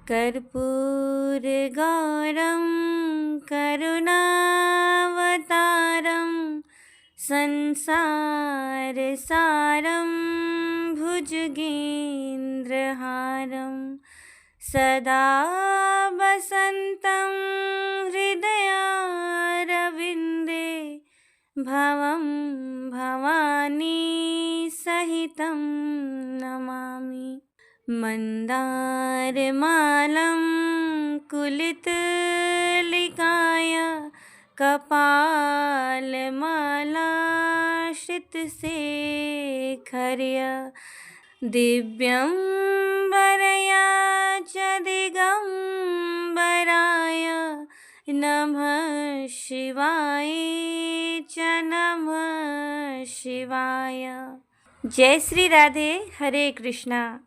कर्पूरगौरं करुणावतारं संसारसारं भुजगेन्द्रहारं सदा वसन्तं हृदयारविन्दे भवं भवानी सहितं नमामि। मन्दारमालं कुलितलिकाय कपालमालाश्रितशेखर्य दिव्यं वरया च दिगम्बराय नमः शिवाय च नमः शिवाय। जय श्री राधे। हरे कृष्णा।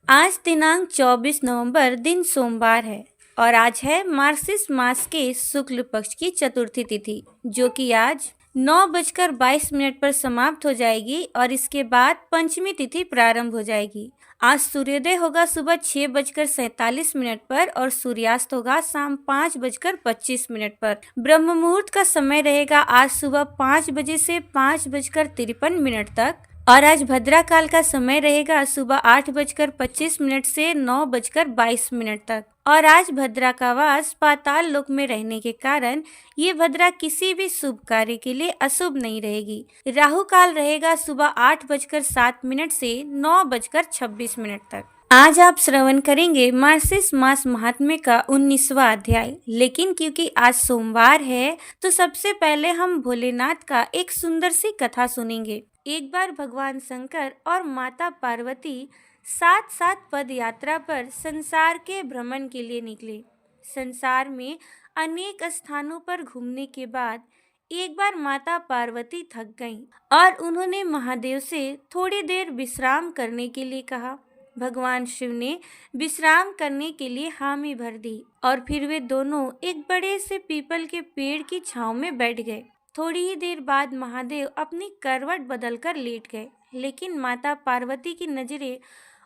आज दिनांक 24 नवंबर दिन सोमवार है और आज है मार्गशीर्ष मास के शुक्ल पक्ष की चतुर्थी तिथि, जो कि आज 9:22 पर समाप्त हो जाएगी और इसके बाद पंचमी तिथि प्रारंभ हो जाएगी। आज सूर्योदय होगा सुबह 6:47 पर और सूर्यास्त होगा शाम 5:25 पर। ब्रह्म मुहूर्त का समय रहेगा आज सुबह 5 बजे से 5:53 तक और आज भद्रा काल का समय रहेगा सुबह 8:25 से 9:22 तक। और आज भद्रा का वास पाताल लोक में रहने के कारण ये भद्रा किसी भी शुभ कार्य के लिए अशुभ नहीं रहेगी। राहु काल रहेगा सुबह 8:07 से 9:26 तक। आज आप श्रवण करेंगे मार्गशीर्ष मास महात्म्य का 19वां अध्याय। लेकिन क्योंकि आज सोमवार है तो सबसे पहले हम भोलेनाथ का एक सुंदर सी कथा सुनेंगे। एक बार भगवान शंकर और माता पार्वती 7 पद यात्रा पर संसार के भ्रमण के लिए निकले। संसार में अनेक स्थानों पर घूमने के बाद एक बार माता पार्वती थक गईं और उन्होंने महादेव से थोड़ी देर विश्राम करने के लिए कहा। भगवान शिव ने विश्राम करने के लिए हामी भर दी और फिर वे दोनों एक बड़े से पीपल के पेड़ की छांव में बैठ गए। थोड़ी ही देर बाद महादेव अपनी करवट बदलकर लेट गए, लेकिन माता पार्वती की नजरें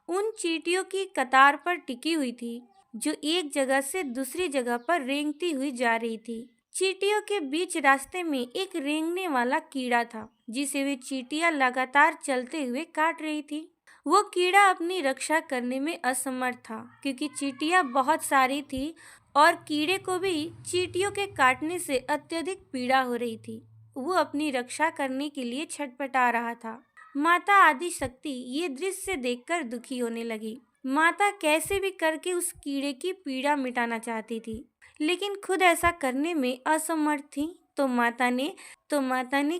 उन चींटियों की कतार पर टिकी हुई थी जो एक जगह से दूसरी जगह पर रेंगती हुई जा रही थी। चींटियों के बीच रास्ते में एक रेंगने वाला कीड़ा था जिसे वे चींटियां लगातार चलते हुए काट रही थी। वो कीड़ा अपनी रक्षा करने में असमर्थ था क्योंकि चींटियां बहुत सारी थी और कीड़े को भी चींटियों के काटने से अत्यधिक पीड़ा हो रही थी। वो अपनी रक्षा करने के लिए छटपटा रहा था। माता आदि शक्ति ये दृश्य देखकर दुखी होने लगी। माता कैसे भी करके उस कीड़े की पीड़ा मिटाना चाहती थी, लेकिन खुद ऐसा करने में असमर्थ थी। तो माता ने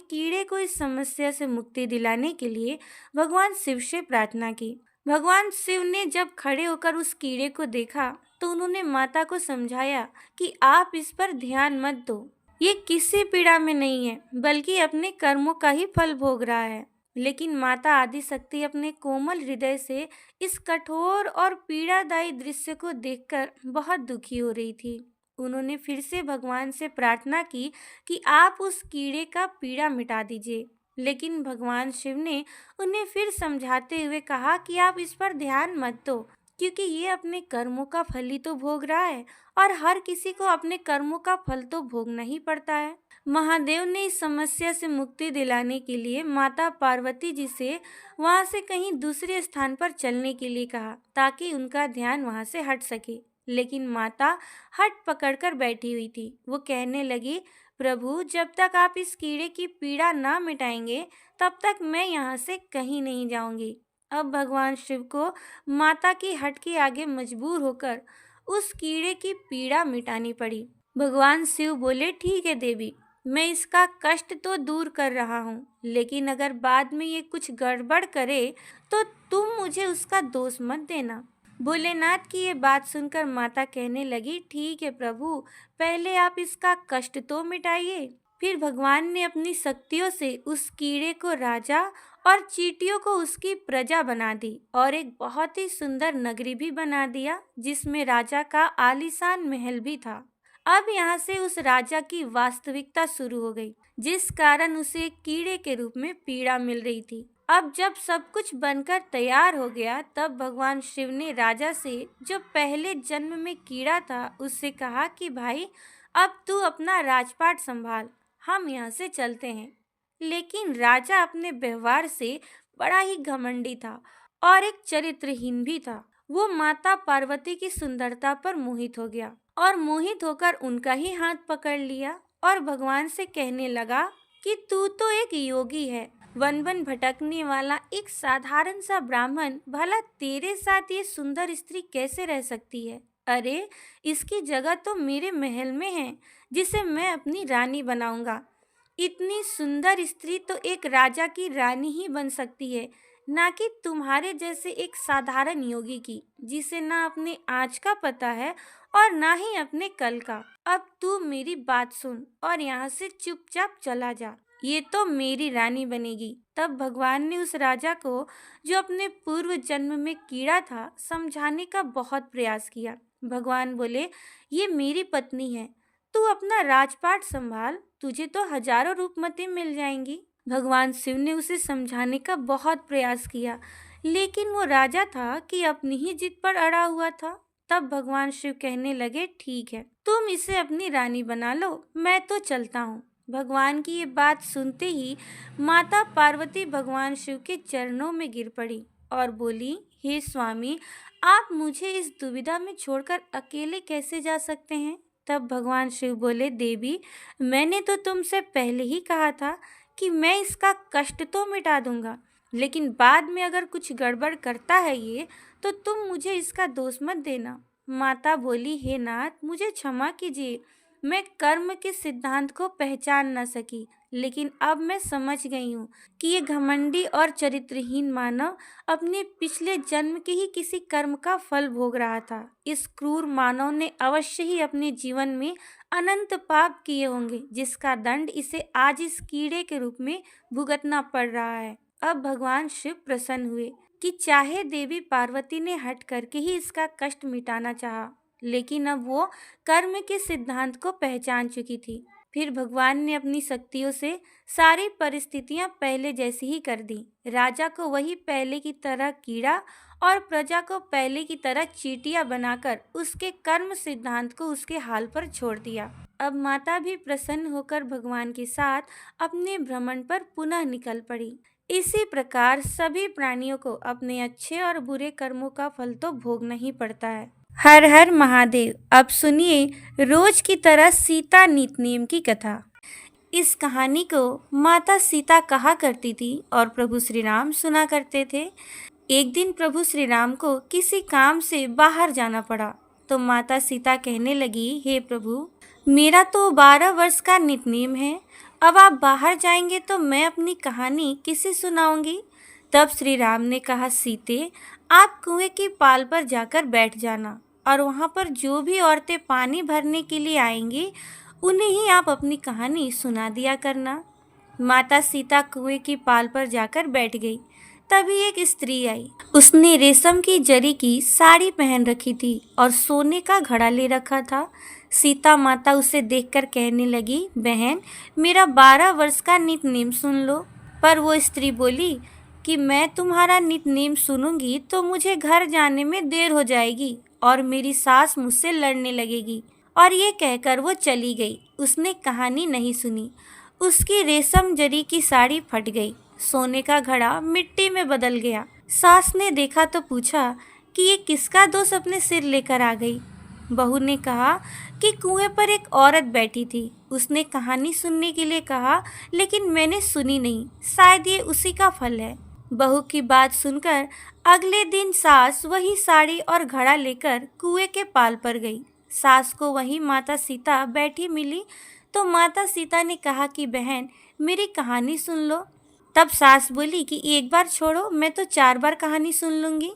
कीड़े को इस समस्या से मुक्ति दिलाने के लिए भगवान शिव से प्रार्थना की। भगवान शिव ने जब खड़े होकर उस कीड़े को देखा तो उन्होंने माता को समझाया कि आप इस पर ध्यान मत दो, ये किसी पीड़ा में नहीं है बल्कि अपने कर्मों का ही फल भोग रहा है। लेकिन माता आदि शक्ति अपने कोमल हृदय से इस कठोर और पीड़ादायी दृश्य को देखकर बहुत दुखी हो रही थी। उन्होंने फिर से भगवान से प्रार्थना की कि आप उस कीड़े का पीड़ा मिटा दीजिए, लेकिन भगवान शिव ने उन्हें फिर समझाते हुए कहा कि आप इस पर ध्यान मत दो, क्योंकि ये अपने कर्मों का फल ही तो भोग रहा है और हर किसी को अपने कर्मों का फल तो भोगना ही पड़ता है। महादेव ने इस समस्या से मुक्ति दिलाने के लिए माता पार्वती जी से वहां से कहीं दूसरे स्थान पर चलने के लिए कहा ताकि उनका ध्यान वहां से हट सके। लेकिन माता हट पकड़कर बैठी हुई थी। वो कहने लगी, प्रभु, जब तक आप इस कीड़े की पीड़ा ना मिटाएंगे तब तक मैं यहाँ से कहीं नहीं जाऊंगी। अब भगवान शिव को माता की हट के आगे मजबूर होकर उस कीड़े की पीड़ा मिटानी पड़ी। भगवान शिव बोले, ठीक है देवी, मैं इसका कष्ट तो दूर कर रहा हूँ, लेकिन अगर बाद में ये कुछ गड़बड़ करे तो तुम मुझे उसका दोष मत देना। भोलेनाथ की ये बात सुनकर माता कहने लगी, ठीक है प्रभु, पहले आप इसका कष्ट तो मिटाइए। फिर भगवान ने अपनी शक्तियों से उस कीड़े को राजा और चींटियों को उसकी प्रजा बना दी और एक बहुत ही सुंदर नगरी भी बना दिया जिसमें राजा का आलीशान महल भी था। अब यहाँ से उस राजा की वास्तविकता शुरू हो गई, जिस कारण उसे कीड़े के रूप में पीड़ा मिल रही थी। अब जब सब कुछ बनकर तैयार हो गया, तब भगवान शिव ने राजा से, जो पहले जन्म में कीड़ा था, उससे कहा कि भाई अब तू अपना राजपाट संभाल, हम यहाँ से चलते हैं। लेकिन राजा अपने व्यवहार से बड़ा ही घमंडी था और एक चरित्रहीन भी था। वो माता पार्वती की सुंदरता पर मोहित हो गया और मोहित होकर उनका ही हाथ पकड़ लिया और भगवान से कहने लगा कि तू तो एक योगी है, वन वन भटकने वाला एक साधारण सा ब्राह्मण, भला तेरे साथ ये सुंदर स्त्री कैसे रह सकती है? अरे, इसकी जगह तो मेरे महल में है, जिसे मैं अपनी रानी बनाऊंगा। इतनी सुंदर स्त्री तो एक राजा की रानी ही बन सकती है, ना कि तुम्हारे जैसे एक साधारण योगी की, जिसे ना अपने आज का पता है और ना ही अपने कल का। अब तू मेरी बात सुन और यहाँ से चुपचाप चला जा, ये तो मेरी रानी बनेगी। तब भगवान ने उस राजा को, जो अपने पूर्व जन्म में कीड़ा था, समझाने का बहुत प्रयास किया। भगवान बोले, ये मेरी पत्नी है, तू अपना राजपाट संभाल, तुझे तो हजारों रूपमती मिल जाएंगी। भगवान शिव ने उसे समझाने का बहुत प्रयास किया, लेकिन वो राजा था कि अपनी ही जिद पर अड़ा हुआ था। तब भगवान शिव कहने लगे, ठीक है, तुम इसे अपनी रानी बना लो, मैं तो चलता हूँ। भगवान की ये बात सुनते ही माता पार्वती भगवान शिव के चरणों में गिर पड़ी और बोली, हे स्वामी, आप मुझे इस दुविधा में छोड़कर अकेले कैसे जा सकते हैं? तब भगवान शिव बोले, देवी, मैंने तो तुमसे पहले ही कहा था कि मैं इसका कष्ट तो मिटा दूंगा, लेकिन बाद में अगर कुछ गड़बड़ करता है ये, तो तुम मुझे इसका दोष मत देना। माता बोली, हे नाथ, मुझे क्षमा कीजिए, मैं कर्म के सिद्धांत को पहचान न सकी, लेकिन अब मैं समझ गई हूँ कि ये घमंडी और चरित्रहीन मानव अपने पिछले जन्म के ही किसी कर्म का फल भोग रहा था। इस क्रूर मानव ने अवश्य ही अपने जीवन में अनंत पाप किए होंगे, जिसका दंड इसे आज इस कीड़े के रूप में भुगतना पड़ रहा है। अब भगवान शिव प्रसन्न हुए कि चाहे देवी पार्वती ने हट करके ही इसका कष्ट मिटाना चाहा, लेकिन अब वो कर्म के सिद्धांत को पहचान चुकी थी। फिर भगवान ने अपनी शक्तियों से सारी परिस्थितियां पहले जैसी ही कर दी। राजा को वही पहले की तरह कीड़ा और प्रजा को पहले की तरह चींटियां बनाकर उसके कर्म सिद्धांत को उसके हाल पर छोड़ दिया। अब माता भी प्रसन्न होकर भगवान के साथ अपने भ्रमण पर पुनः निकल पड़ी। इसी प्रकार सभी प्राणियों को अपने अच्छे और बुरे कर्मों का फल तो भोगना ही पड़ता है। हर हर महादेव। अब सुनिए रोज की तरह सीता नितनेम की कथा। इस कहानी को माता सीता कहा करती थी और प्रभु श्री राम सुना करते थे। एक दिन प्रभु श्री राम को किसी काम से बाहर जाना पड़ा, तो माता सीता कहने लगी, हे प्रभु, मेरा तो 12 वर्ष का नितनेम है, अब आप बाहर जाएंगे तो मैं अपनी कहानी किसे सुनाऊंगी? तब श्री राम ने कहा, सीते, आप कुएं की पाल पर जाकर बैठ जाना और वहाँ पर जो भी औरतें पानी भरने के लिए आएंगी, उन्हें ही आप अपनी कहानी सुना दिया करना। माता सीता कुएं की पाल पर जाकर बैठ गई। तभी एक स्त्री आई। उसने रेशम की जरी की साड़ी पहन रखी थी और सोने का घड़ा ले रखा था। सीता माता उसे देखकर कहने लगी, बहन, मेरा 12 वर्ष का नितनेम सुन लो। पर वो स्त्री बोली कि मैं तुम्हारा नितनेम सुनूंगी तो मुझे घर जाने में देर हो जाएगी और मेरी सास मुझसे लड़ने लगेगी। और ये कहकर वो चली गई। उसने कहानी नहीं सुनी। उसकी रेशम जरी की साड़ी फट गई, सोने का घड़ा मिट्टी में बदल गया। सास ने देखा तो पूछा कि ये किसका दोष अपने सिर लेकर आ गई। बहू ने कहा कि कुएं पर एक औरत बैठी थी, उसने कहानी सुनने के लिए कहा, लेकिन मैंने सुनी नहीं, शायद ये उसी का फल है। बहू की बात सुनकर अगले दिन सास वही साड़ी और घड़ा लेकर कुएं के पाल पर गई। सास को वही माता सीता बैठी मिली तो माता सीता ने कहा कि बहन, मेरी कहानी सुन लो। तब सास बोली कि एक बार छोड़ो, मैं तो 4 बार कहानी सुन लूंगी।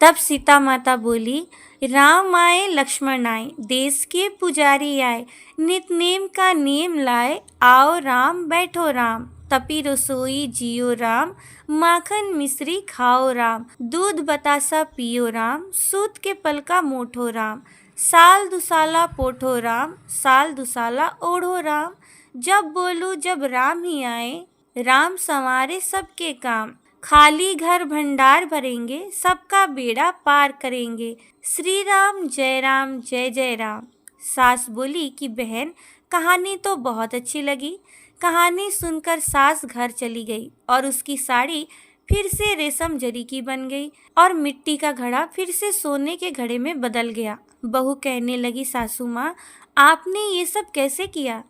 तब सीता माता बोली, राम आए लक्ष्मण आए, देश के पुजारी आए, नितनेम का नियम लाए, आओ राम बैठो राम, तपी रसोई जियो राम, माखन मिश्री खाओ राम, दूध बतासा पियो राम, सूत के पलका मोठो राम, साल दुसाला पोठो राम, साल दुसाला ओढ़ो राम, जब बोलूं जब राम ही आए, राम संवारे सबके काम, खाली घर भंडार भरेंगे, सबका बेड़ा पार करेंगे। श्री राम जय जय राम। सास बोली कि बहन, कहानी तो बहुत अच्छी लगी। कहानी सुनकर सास घर चली गई और उसकी साड़ी फिर से रेशम जरी की बन गई और मिट्टी का घड़ा फिर से सोने के घड़े में बदल गया। बहू कहने लगी, सासू माँ, आपने ये सब कैसे किया?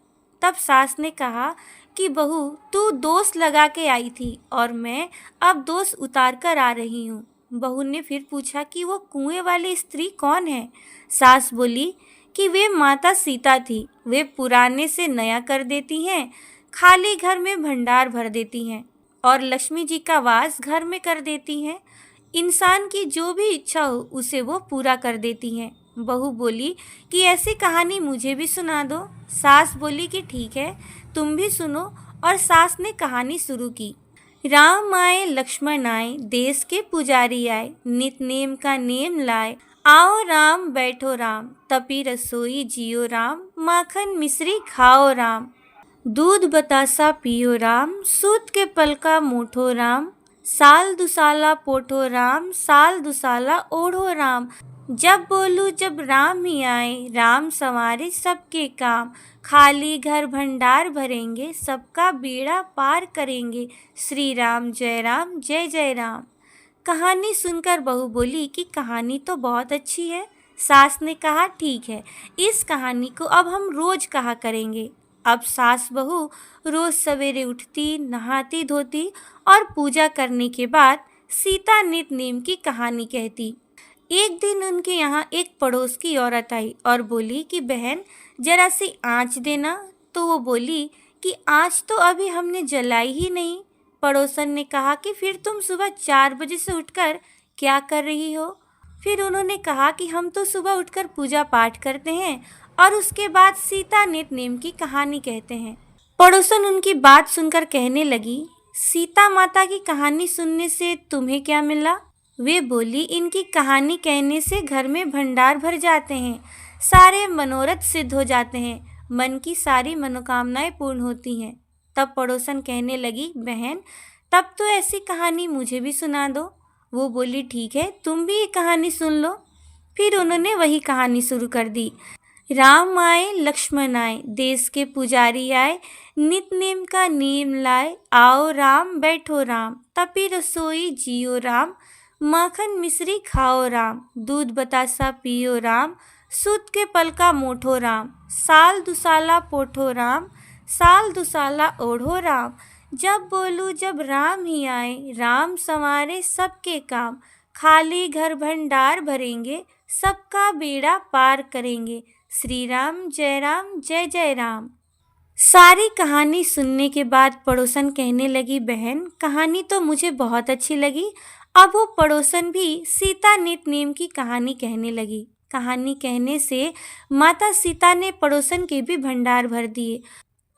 तब सास ने कहा कि बहू, तू दोष लगा के आई थी और मैं अब दोष उतार कर आ रही हूँ। बहू ने फिर पूछा कि वो कुएं वाली स्त्री कौन है? सास बोली कि वे माता सीता थी। वे पुराने से नया कर देती हैं, खाली घर में भंडार भर देती हैं और लक्ष्मी जी का वास घर में कर देती हैं। इंसान की जो भी इच्छा हो उसे वो पूरा कर देती हैं। बहू बोली कि ऐसी कहानी मुझे भी सुना दो। सास बोली कि ठीक है, तुम भी सुनो। और सास ने कहानी शुरू की। राम आए लक्ष्मण आए, देश के पुजारी आए, नित नेम का नेम लाए। आओ राम बैठो राम, तपी रसोई जियो राम, माखन मिश्री खाओ राम, दूध बतासा पियो राम, सूत के पलका मोठो राम, साल दुसाला पोठो राम, साल दुसाला ओढ़ो राम। जब बोलू जब राम ही आए, राम संवारे सबके काम, खाली घर भंडार भरेंगे, सबका बेड़ा पार करेंगे। श्री राम जय जय राम। कहानी सुनकर बहू बोली कि कहानी तो बहुत अच्छी है। सास ने कहा, ठीक है, इस कहानी को अब हम रोज कहा करेंगे। अब सास बहू रोज सवेरे उठती, नहाती धोती और पूजा करने के बाद सीता नित नेम की कहानी कहती। एक दिन उनके यहाँ एक पड़ोस की औरत आई और बोली कि बहन, जरा सी आँच देना। तो वो बोली कि आँच तो अभी हमने जलाई ही नहीं। पड़ोसन ने कहा कि फिर तुम सुबह 4 बजे से उठकर क्या कर रही हो? फिर उन्होंने कहा कि हम तो सुबह उठकर पूजा पाठ करते हैं और उसके बाद सीता नित नेम की कहानी कहते हैं। पड़ोसन उनकी बात सुनकर कहने लगी, सीता माता की कहानी सुनने से तुम्हें क्या मिला? वे बोली, इनकी कहानी कहने से घर में भंडार भर जाते हैं, सारे मनोरथ सिद्ध हो जाते हैं, मन की सारी मनोकामनाएं पूर्ण होती हैं। तब पड़ोसन कहने लगी, बहन, तब तो ऐसी कहानी मुझे भी सुना दो। वो बोली, ठीक है, तुम भी ये कहानी सुन लो। फिर उन्होंने वही कहानी शुरू कर दी। राम आए लक्ष्मण आए, देश के पुजारी आए, नित नेम का नेम लाए। आओ राम बैठो राम, तपी रसोई जियो राम, माखन मिश्री खाओ राम, दूध बतासा पियो राम, सूत के पलका मोठो राम, साल दुसाला पोठो राम, साल दुसाला ओढ़ो राम। जब बोलू जब राम ही आए, राम संवारे सबके काम, खाली घर भंडार भरेंगे, सबका बेड़ा पार करेंगे। श्री राम जय जय राम। सारी कहानी सुनने के बाद पड़ोसन कहने लगी, बहन, कहानी तो मुझे बहुत अच्छी लगी। अब वो पड़ोसन भी सीता नित नेम की कहानी कहने लगी। कहानी कहने से माता सीता ने पड़ोसन के भी भंडार भर दिए।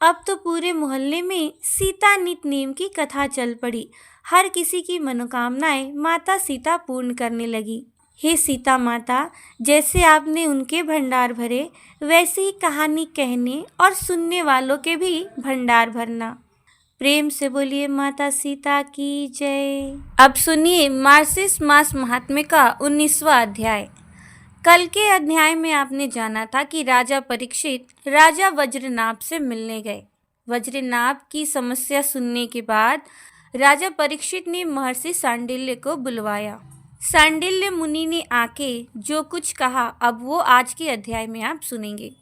अब तो पूरे मोहल्ले में सीता नित नेम की कथा चल पड़ी। हर किसी की मनोकामनाएं माता सीता पूर्ण करने लगी। हे सीता माता, जैसे आपने उनके भंडार भरे, वैसे ही कहानी कहने और सुनने वालों के भी भंडार भरना। प्रेम से बोलिए माता सीता की जय। अब सुनिए मार्गशीर्ष मास महात्म्य का 19वां अध्याय। कल के अध्याय में आपने जाना था कि राजा परीक्षित राजा वज्रनाभ से मिलने गए। वज्रनाभ की समस्या सुनने के बाद राजा परीक्षित ने महर्षि सांडिल्य को बुलवाया। सांडिल्य मुनि ने आके जो कुछ कहा, अब वो आज के अध्याय में आप सुनेंगे।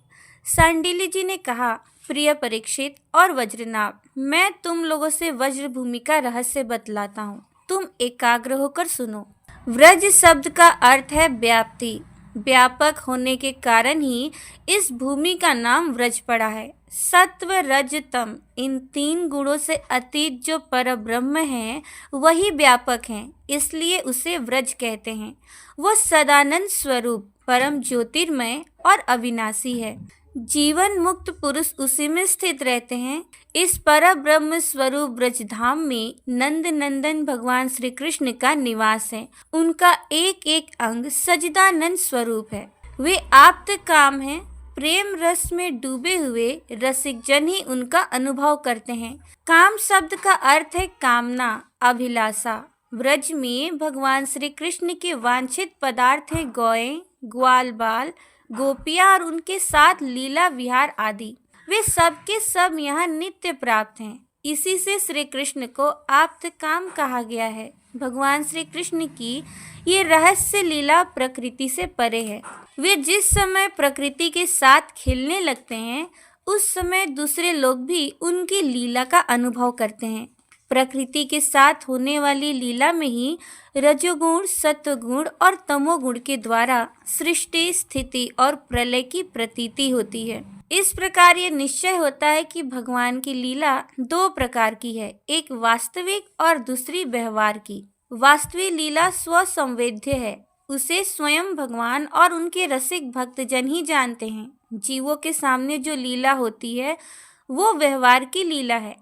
सांडिल्य जी ने कहा, प्रिय परीक्षित और वज्रनाभ, मैं तुम लोगों से वज्र भूमि का रहस्य बतलाता हूँ, तुम एकाग्र होकर सुनो। व्रज शब्द का अर्थ है व्याप्ति। व्यापक होने के कारण ही इस भूमि का नाम व्रज पड़ा है। सत्व रज तम, इन 3 गुणों से अतीत जो परब्रह्म है वही व्यापक हैं, इसलिए उसे व्रज कहते हैं। वो सदानंद स्वरूप परम ज्योतिर्मय और अविनाशी है। जीवन मुक्त पुरुष उसी में स्थित रहते हैं। इस परब्रह्म स्वरूप ब्रजधाम में नंद नंदन भगवान श्री कृष्ण का निवास है। उनका एक एक अंग सजदानंद स्वरूप है। वे आप्त काम हैं, प्रेम रस में डूबे हुए रसिक जन ही उनका अनुभव करते हैं। काम शब्द का अर्थ है कामना, अभिलाषा। ब्रज में भगवान श्री कृष्ण के वांछित पदार्थ हैं गौएं, ग्वाल बाल, गोपियां और उनके साथ लीला विहार आदि। वे सब के सब यहाँ नित्य प्राप्त हैं। इसी से श्री कृष्ण को आप्त काम कहा गया है। भगवान श्री कृष्ण की ये रहस्य लीला प्रकृति से परे है। वे जिस समय प्रकृति के साथ खेलने लगते हैं उस समय दूसरे लोग भी उनकी लीला का अनुभव करते हैं। प्रकृति के साथ होने वाली लीला में ही रजोगुण, सत्वगुण और तमोगुण के द्वारा सृष्टि, स्थिति और प्रलय की प्रतीति होती है। इस प्रकार ये निश्चय होता है कि भगवान की लीला दो प्रकार की है, एक वास्तविक और दूसरी व्यवहार की। वास्तविक लीला स्वसंवेद्य है, उसे स्वयं भगवान और उनके रसिक भक्तजन ही जानते हैं। जीवों के सामने जो लीला होती है वो व्यवहार की लीला है।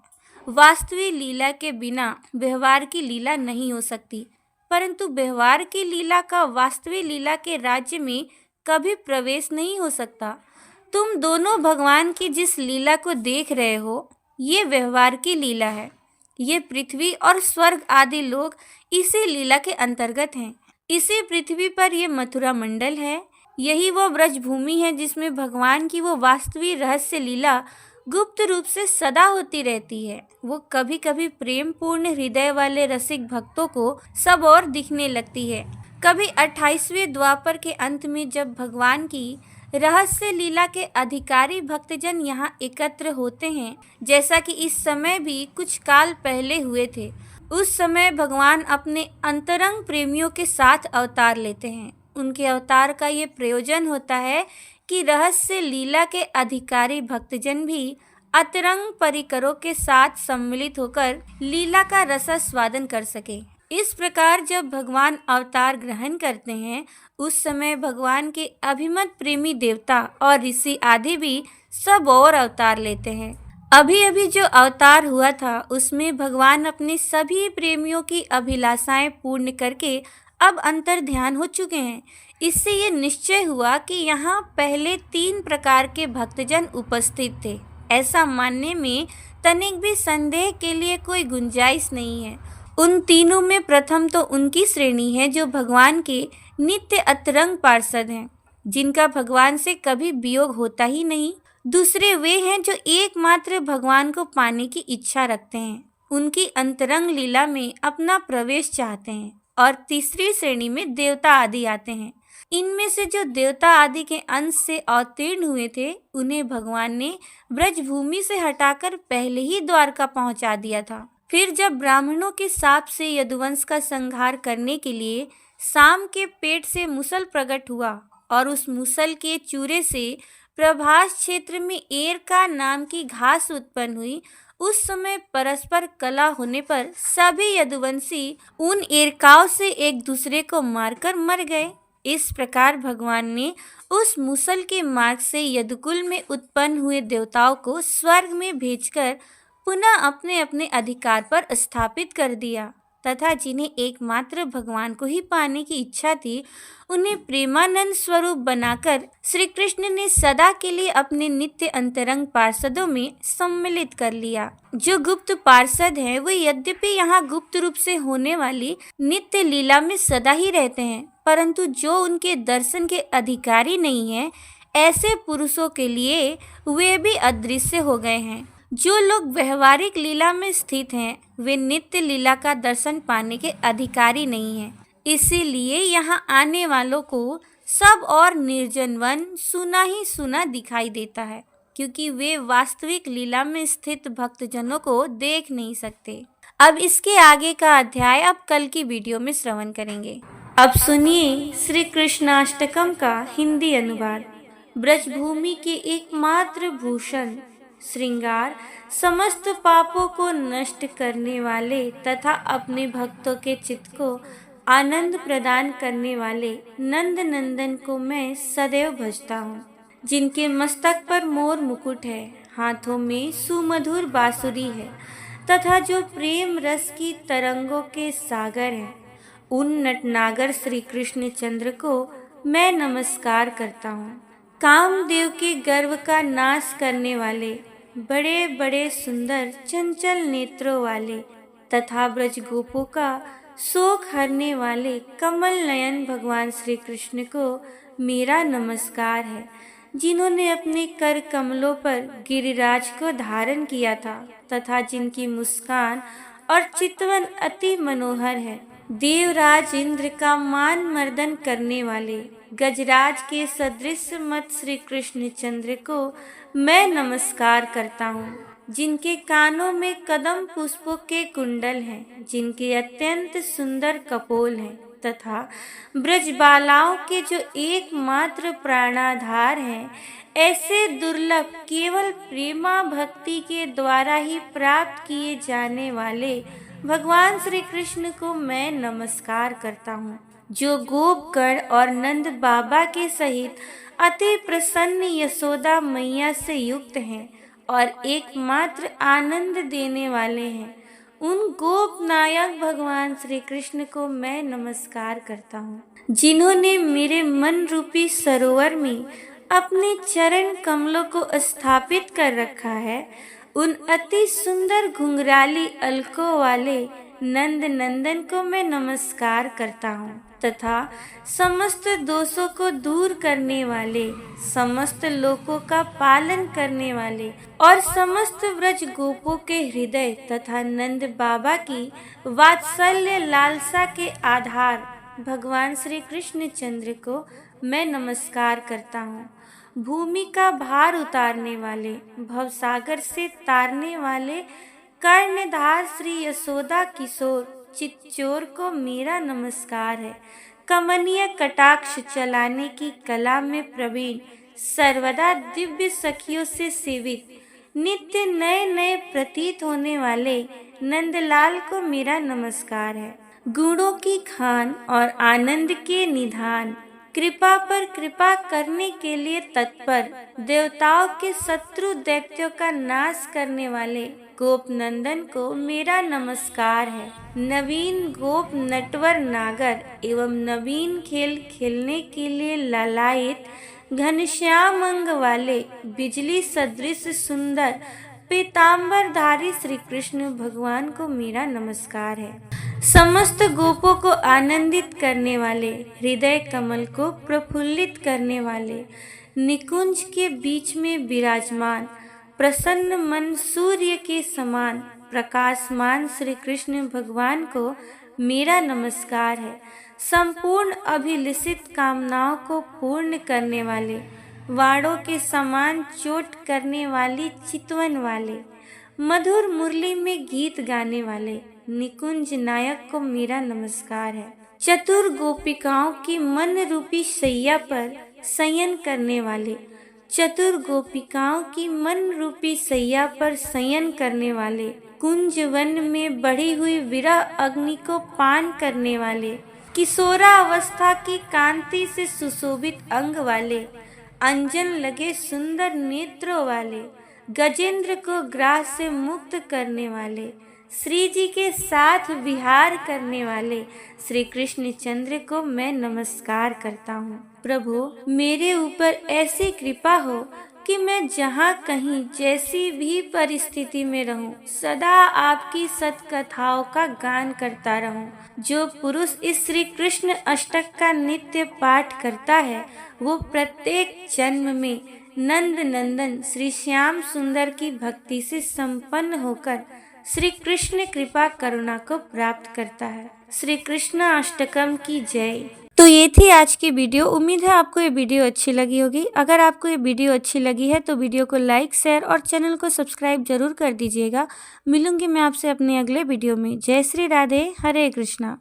वास्तविक लीला के बिना व्यवहार की लीला नहीं हो सकती, परंतु व्यवहार की लीला का वास्तविक लीला के राज्य में कभी प्रवेश नहीं हो सकता। तुम दोनों भगवान की जिस लीला को देख रहे हो ये व्यवहार की लीला है। ये पृथ्वी और स्वर्ग आदि लोग इसी लीला के अंतर्गत हैं। इसी पृथ्वी पर ये मथुरा मंडल है। यही वो ब्रज भूमि है जिसमें भगवान की वो वास्तविक रहस्य लीला गुप्त रूप से सदा होती रहती है। वो कभी कभी प्रेम पूर्ण हृदय वाले रसिक भक्तों को सब और दिखने लगती है। कभी 28वें द्वापर के अंत में जब भगवान की रहस्य लीला के अधिकारी भक्तजन यहाँ एकत्र होते हैं, जैसा कि इस समय भी कुछ काल पहले हुए थे, उस समय भगवान अपने अंतरंग प्रेमियों के साथ अवतार लेते हैं। उनके अवतार का ये प्रयोजन होता है कि रहस्य लीला के अधिकारी भक्तजन भी अंतरंग परिकरों के साथ सम्मिलित होकर लीला का रसास्वादन कर सके। इस प्रकार जब भगवान अवतार ग्रहण करते हैं उस समय भगवान के अभिमत प्रेमी देवता और ऋषि आदि भी सब और अवतार लेते हैं। अभी अभी जो अवतार हुआ था उसमें भगवान अपने सभी प्रेमियों की अभिलाषाएं पूर्ण करके अब अंतर ध्यान हो चुके हैं। इससे ये निश्चय हुआ कि यहाँ पहले 3 प्रकार के भक्तजन उपस्थित थे। ऐसा मानने में तनिक भी संदेह के लिए कोई गुंजाइश नहीं है। उन तीनों में प्रथम तो उनकी श्रेणी है जो भगवान के नित्य अंतरंग पार्षद हैं, जिनका भगवान से कभी वियोग होता ही नहीं। दूसरे वे हैं जो एकमात्र भगवान को पाने की इच्छा रखते हैं, उनकी अंतरंग लीला में अपना प्रवेश चाहते हैं। और तीसरी श्रेणी में देवता आदि आते हैं। इनमें से जो देवता आदि के अंश से अवतीर्ण हुए थे उन्हें भगवान ने ब्रजभूमि से हटाकर पहले ही द्वारका पहुंचा दिया था। फिर जब ब्राह्मणों के शाप से यदुवंश का संहार करने के लिए शाम के पेट से मुसल प्रकट हुआ और उस मुसल के चूरे से प्रभास क्षेत्र में एरका नाम की घास उत्पन्न हुई, उस समय परस्पर कला होने पर सभी यदुवंशी उन एरकाओं से एक दूसरे को मारकर मर गए। इस प्रकार भगवान ने उस मुसल के मार्ग से यदुकुल में उत्पन्न हुए देवताओं को स्वर्ग में भेजकर पुनः अपने अपने अधिकार पर स्थापित कर दिया तथा जिन्हें एकमात्र भगवान को ही पाने की इच्छा थी उन्हें प्रेमानंद स्वरूप बनाकर श्री कृष्ण ने सदा के लिए अपने नित्य अंतरंग पार्षदों में सम्मिलित कर लिया। जो गुप्त पार्षद हैं वे यद्यपि यहाँ गुप्त रूप से होने वाली नित्य लीला में सदा ही रहते हैं, परंतु जो उनके दर्शन के अधिकारी नहीं हैं ऐसे पुरुषों के लिए वे भी अदृश्य हो गए हैं। जो लोग व्यवहारिक लीला में स्थित हैं वे नित्य लीला का दर्शन पाने के अधिकारी नहीं हैं। इसीलिए यहाँ आने वालों को सब और निर्जन वन सुना ही सुना दिखाई देता है, क्योंकि वे वास्तविक लीला में स्थित भक्तजनों को देख नहीं सकते। अब इसके आगे का अध्याय अब कल की वीडियो में श्रवण करेंगे। अब सुनिए श्री कृष्णाष्टकम का हिंदी अनुवाद। ब्रजभूमि के एकमात्र भूषण श्रृंगार, समस्त पापों को नष्ट करने वाले तथा अपने भक्तों के चित्त को आनंद प्रदान करने वाले नंद नंदन को मैं सदैव भजता हूँ, जिनके मस्तक पर मोर मुकुट है, हाथों में सुमधुर बांसुरी है तथा जो प्रेम रस की तरंगों के सागर हैं। उन नटनागर श्री कृष्ण चंद्र को मैं नमस्कार करता हूँ। कामदेव के गर्व का नाश करने वाले, बड़े बड़े सुंदर चंचल नेत्रों वाले तथा ब्रज गोपों का शोक हरने वाले कमल नयन भगवान श्री कृष्ण को मेरा नमस्कार है, जिन्होंने अपने कर कमलों पर गिरिराज को धारण किया था तथा जिनकी मुस्कान और चितवन अति मनोहर है। देवराज इंद्र का मान मर्दन करने वाले गजराज के सदृश मत श्री कृष्ण चंद्र को मैं नमस्कार करता हूँ, जिनके कानों में कदम पुष्पों के कुंडल हैं, जिनके अत्यंत सुंदर कपोल हैं तथा ब्रजबालाओं के जो एकमात्र प्राणाधार हैं, ऐसे दुर्लभ केवल प्रेमा भक्ति के द्वारा ही प्राप्त किए जाने वाले भगवान श्री कृष्ण को मैं नमस्कार करता हूँ, जो गोपगण और नंद बाबा के सहित अति प्रसन्न यशोदा मैया से युक्त हैं और एकमात्र आनंद देने वाले हैं। उन गोप नायक भगवान श्री कृष्ण को मैं नमस्कार करता हूँ, जिन्होंने मेरे मन रूपी सरोवर में अपने चरण कमलों को स्थापित कर रखा है। उन अति सुंदर घुंघराली अलकों वाले नंद नंदन को मैं नमस्कार करता हूँ तथा समस्त दोषों को दूर करने वाले, समस्त लोकों का पालन करने वाले और समस्त व्रज गोपों के हृदय तथा नंद बाबा की वात्सल्य लालसा के आधार भगवान श्री कृष्ण चंद्र को मैं नमस्कार करता हूँ। भूमि का भार उतारने वाले, भवसागर से तारने वाले कर्णधार श्री यशोदा किशोर चित्चोर को मेरा नमस्कार है। कमनीय कटाक्ष चलाने की कला में प्रवीण, सर्वदा दिव्य सखियों से सेवित, नित्य नए नए प्रतीत होने वाले नंदलाल को मेरा नमस्कार है। गुणों की खान और आनंद के निधान, कृपा पर कृपा करने के लिए तत्पर, देवताओं के शत्रु दैत्यों का नाश करने वाले गोप नंदन को मेरा नमस्कार है। नवीन गोप नटवर नागर एवं नवीन खेल खेलने के लिए लालायित घनश्याम अंग वाले बिजली सदृश सुंदर पीतांबरधारी श्री कृष्ण भगवान को मेरा नमस्कार है। समस्त गोपों को आनंदित करने वाले, हृदय कमल को प्रफुल्लित करने वाले, निकुंज के बीच में विराजमान, प्रसन्न मन सूर्य के समान प्रकाशमान श्री कृष्ण भगवान को मेरा नमस्कार है। संपूर्ण अभिलषित कामनाओं को पूर्ण करने वाले, वाणों के समान चोट करने वाली चितवन वाले, मधुर मुरली में गीत गाने वाले निकुंज नायक को मेरा नमस्कार है। चतुर गोपिकाओं की मन रूपी शैया पर शयन करने वाले, चतुर गोपिकाओं की मन रूपी शैया पर शयन करने वाले, कुंज वन में बढ़ी हुई विरह अग्नि को पान करने वाले, किशोरावस्था की कांति से सुशोभित अंग वाले, अंजन लगे सुंदर नेत्रों वाले, गजेंद्र को ग्रास से मुक्त करने वाले, श्री जी के साथ विहार करने वाले श्री कृष्ण चंद्र को मैं नमस्कार करता हूँ। प्रभु, मेरे ऊपर ऐसी कृपा हो कि मैं जहाँ कहीं जैसी भी परिस्थिति में रहूं, सदा आपकी सत्कथाओं का गान करता रहूं। जो पुरुष इस श्री कृष्ण अष्टक का नित्य पाठ करता है, वो प्रत्येक जन्म में नंद नंदन श्री श्याम सुंदर की भक्ति से संपन्न होकर श्री कृष्ण कृपा करुणा को प्राप्त करता है। श्री कृष्ण अष्टकम की जय। तो ये थी आज की वीडियो। उम्मीद है आपको ये वीडियो अच्छी लगी होगी। अगर आपको ये वीडियो अच्छी लगी है तो वीडियो को लाइक, शेयर और चैनल को सब्सक्राइब जरूर कर दीजिएगा। मिलूंगी मैं आपसे अपने अगले वीडियो में। जय श्री राधे, हरे कृष्णा।